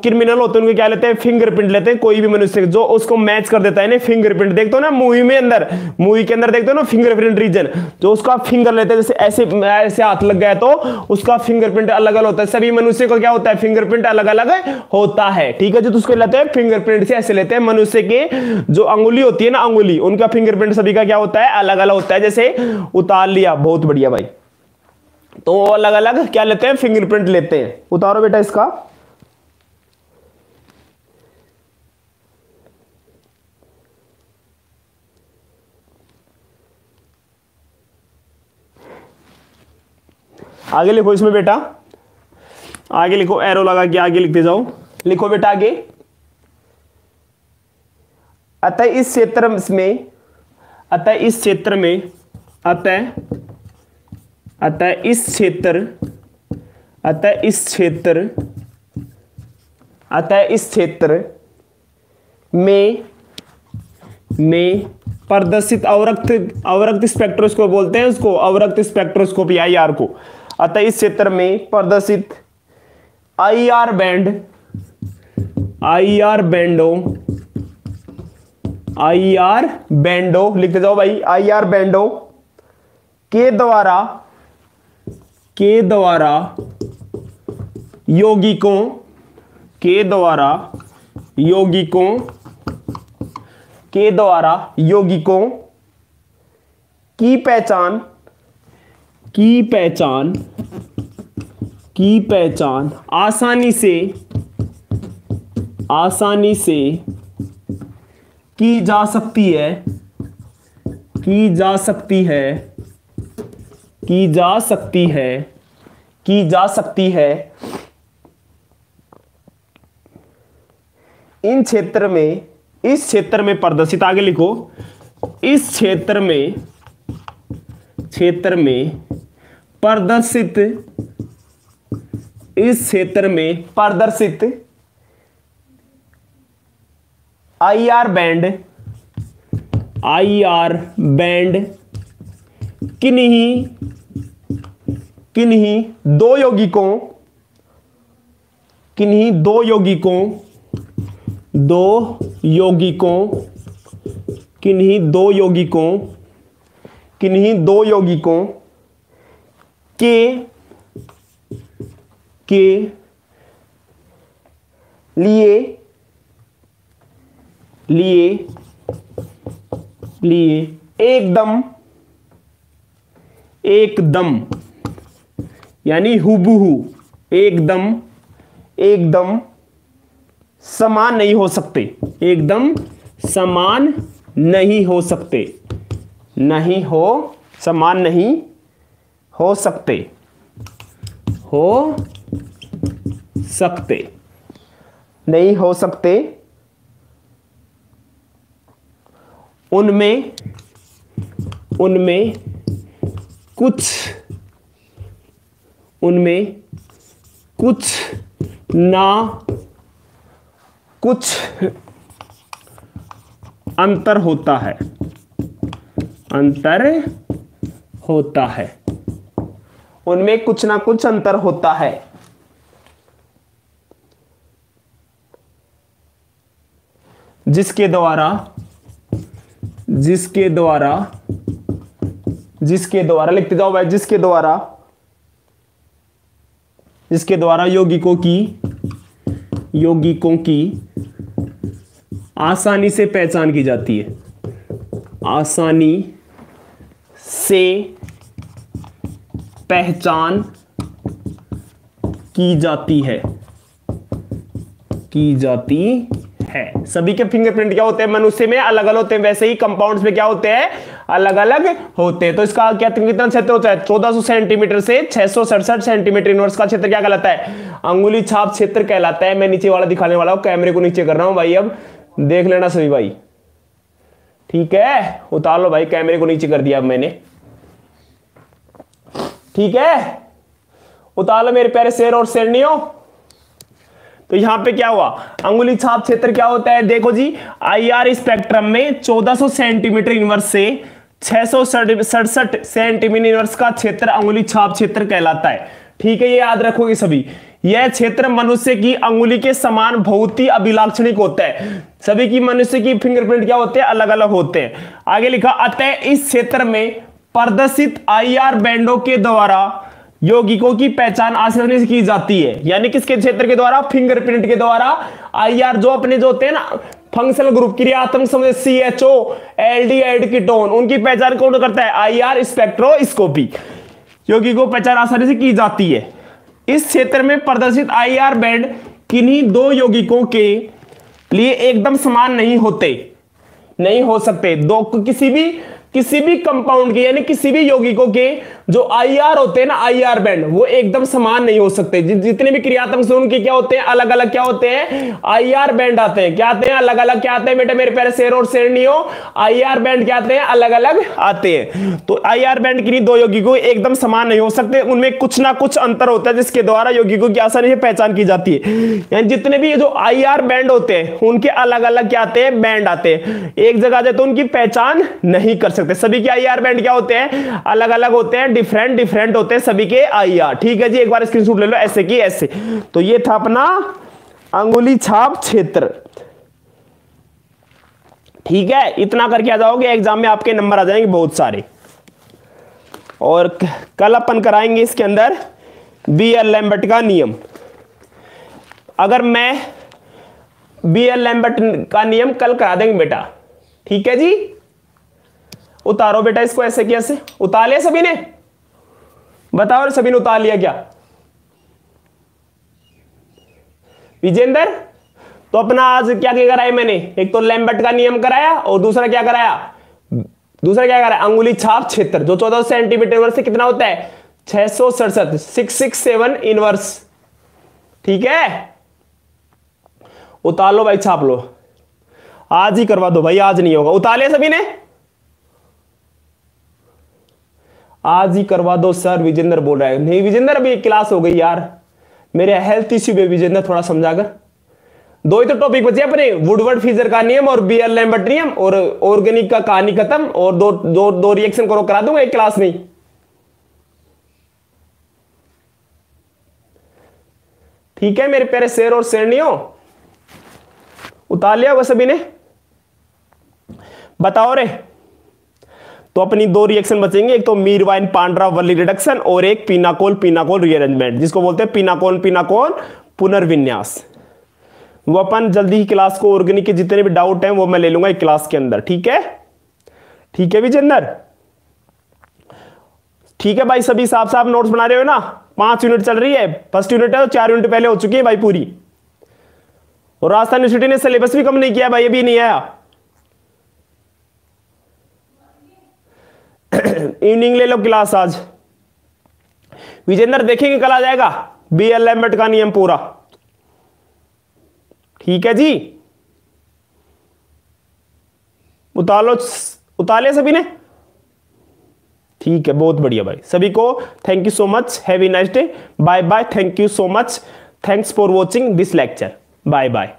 S1: क्रिमिनल होते हैं, उनके क्या लेते हैं? फिंगरप्रिंट लेते हैं। कोई भी मनुष्य जो उसको मैच कर देता है ना, फिंगरप्रिंट देखते हो ना मूवी में, अंदर मूवी के अंदर देखते हो ना फिंगरप्रिंट रीजन, जो उसका फिंगर लेते हैं, जैसे ऐसे ऐसे हाथ लग गया तो उसका फिंगरप्रिंट अलग अलग होता है। सभी मनुष्य को क्या होता है? फिंगरप्रिंट अलग अलग होता है, ठीक है जी। तो उसको लेते हैं फिंगरप्रिंट से, ऐसे लेते हैं। मनुष्य के जो अंगुली होती है ना, अंगुली, उनका फिंगरप्रिंट सभी का क्या होता है? अलग अलग होता है। जैसे उतार लिया, बहुत बढ़िया भाई। तो अलग अलग क्या लेते हैं? फिंगरप्रिंट लेते हैं। उतारो बेटा इसका, आगे लिखो इसमें बेटा, आगे लिखो, एरो लगा के आगे लिखते जाओ। लिखो बेटा आगे। अतः इस क्षेत्र में, अतः इस क्षेत्र में, अतः इस क्षेत्र, अतः इस क्षेत्र, अतः इस क्षेत्र में प्रदर्शित अवरक्त स्पेक्ट्रोस्कोप बोलते हैं उसको, अवरक्त स्पेक्ट्रोस्कोपी आईआर को। अतः इस क्षेत्र में प्रदर्शित आईआर बैंड, आईआर बैंडो लिखते जाओ भाई, आईआर बैंडो के द्वारा यौगिकों की पहचान आसानी से की जा सकती है इन क्षेत्र में, इस क्षेत्र में प्रदर्शित, आगे लिखो, इस क्षेत्र में प्रदर्शित, इस क्षेत्र में प्रदर्शित आईआर बैंड किन्हीं दो यौगिकों के लिए एकदम यानी हुबहू एकदम समान नहीं हो सकते, एकदम समान नहीं हो सकते, समान नहीं हो सकते, उनमें कुछ अंतर होता है, उनमें कुछ ना कुछ अंतर होता है, जिसके द्वारा लिखते जाओ भाई, जिसके द्वारा यौगिकों की आसानी से पहचान की जाती है, आसानी से पहचान की जाती है। सभी के फिंगरप्रिंट क्या होते हैं? मनुष्य में अलग अलग होते हैं, वैसे ही कंपाउंड्स में क्या होते हैं? अलग अलग होते हैं। तो इसका क्या कितना क्षेत्र होता है? 1400 सेंटीमीटर से 667 सेंटीमीटर इनवर्स का क्षेत्र क्या कहलाता है? अंगुली छाप क्षेत्र कहलाता है। मैं नीचे वाला दिखाने वाला हूं, कैमरे को नीचे कर रहा हूं भाई, अब देख लेना सभी भाई, ठीक है? उतार लो भाई, कैमरे को नीचे कर दिया अब मैंने, ठीक है? उतार लो मेरे प्यारे शेर और शेरनियों। तो यहां पे क्या हुआ? अंगुली छाप क्षेत्र क्या होता है? देखो जी, आईआर स्पेक्ट्रम में 1400 सेंटीमीटर इनवर्स से 667 सेंटीमीटर इनवर्स का क्षेत्र अंगुली छाप क्षेत्र कहलाता है, ठीक है? ये याद रखोगे सभी। यह क्षेत्र मनुष्य की अंगुली के समान बहुत ही अभिलाक्षणिक होता है। सभी की मनुष्य की फिंगरप्रिंट क्या होते हैं? अलग अलग होते हैं। आगे लिखा, अतः इस क्षेत्र में प्रदर्शित आईआर बैंडों के द्वारा यौगिकों की पहचान आसानी से की जाती है। यानी किसके क्षेत्र के द्वारा? फिंगरप्रिंट के द्वारा। आईआर जो अपने जो होते हैं ना फंक्शनल ग्रुप, क्रियात्मक समूह CHO, एल्डिहाइड कीटोन, उनकी पहचान कौन करता है? IR spectroscopy. यौगिकों की पहचान आसानी से की जाती है। इस क्षेत्र में प्रदर्शित आईआर बैंड किन्हीं दो यौगिकों के लिए एकदम समान नहीं हो सकते। किसी भी किसी भी कंपाउंड के यानी किसी भी यौगिकों के जो आईआर होते हैं ना, आईआर बैंड, वो एकदम समान नहीं हो सकते। जितने भी क्रियात्मक समूह के क्या होते हैं, अलग अलग क्या होते हैं, आईआर बैंड आते हैं। क्या आते हैं? अलग अलग क्या आते हैं बेटा मेरे प्यारे शेर और शेरनियों, आईआर बैंड क्या आते हैं? अलग अलग आते हैं। तो आईआर बैंड किन्हीं दो यौगिकों एकदम समान नहीं हो सकते, उनमें कुछ ना कुछ अंतर होता है जिसके द्वारा यौगिकों की आसानी से पहचान की जाती है। यानी जितने भी जो आईआर बैंड होते हैं उनके अलग अलग क्या आते हैं? बैंड आते हैं। एक जगह जाए तो उनकी पहचान नहीं कर सकते। सभी के आईआर बैंड क्या होते हैं? अलग अलग होते हैं, डिफरेंट डिफरेंट होते हैं सभी के आईआर। ठीक है जी, एक बार स्क्रीनशॉट ले लो ऐसे की ऐसे। तो ये था अपना अंगुली छाप क्षेत्र। ठीक है, इतना करके आ जाओगे, एग्जाम में आपके नंबर आ जाएंगे बहुत सारे। और कल अपन कराएंगे इसके अंदर बी.एल. लैम्बर्ट का नियम। अगर मैं बी.एल. लैम्बर्ट का नियम कल करा देंगे बेटा। ठीक है जी, उतारो बेटा इसको ऐसे कि ऐसे। उतार लिया सभी ने? बताओ सभी ने उतार लिया क्या? विजेंद्र, तो अपना आज क्या क्या कराया मैंने? एक तो लैम्बर्ट का नियम कराया और दूसरा क्या कराया? दूसरा क्या कराया? अंगुली छाप क्षेत्र, जो 14 सेंटीमीटर इनवर्स से कितना होता है? 667, 667 इनवर्स। ठीक है, उतार लो भाई, छाप लो, आज ही करवा दो भाई, आज नहीं होगा। उतार लिया सभी ने? आज ही करवा दो सर, विजेंद्र बोल रहा है। नहीं विजेंद्र, अभी क्लास हो गई यार, मेरे हेल्थ इश्यू पे विजेंद्र थोड़ा समझाकर। दो ही तो टॉपिक बचे अपने, वुडवर्ड फीजर का नियम और बी.एल. लैम्बर्ट नियम, और ऑर्गेनिक का कहानी खत्म। और दो दो दो रिएक्शन करो, करा दूंगा एक क्लास में। ठीक है मेरे प्यारे शेर और शेरनियों, उतार लिया वो सभी ने? बताओ रे। तो अपनी दो रिएक्शन बचेंगे, एक तो मीरवाइन पांड्रा-वर्ली रिडक्शन और एक पिनाकोल पिनाकोल रीअरेंजमेंट, जिसको बोलते हैं पिनाकोल पिनाकोल पुनर्विन्यास। वो अपन जल्दी ही क्लास को, ऑर्गेनिक के जितने भी डाउट हैं वो मैं ले लूंगा एक क्लास के अंदर। ठीक है? ठीक है विजेंद्र? ठीक है भाई, सभी साफ साफ नोट्स बना रहे हो ना? 5 यूनिट चल रही है, फर्स्ट यूनिट है तो 4 यूनिट पहले हो चुकी है भाई पूरी। और राजस्थान यूनिवर्सिटी ने सिलेबस भी कम नहीं किया भाई, अभी नहीं आया। इवनिंग ले लो क्लास आज। विजेंद्र देखेंगे कल आ जाएगा बी.एल. लैम्बर्ट का नियम पूरा। ठीक है जी, उतार लो, उतार लिया सभी ने? ठीक है, बहुत बढ़िया भाई, सभी को thank you so much, have a nice day, bye bye, thank you so much, thanks for watching this lecture, bye bye.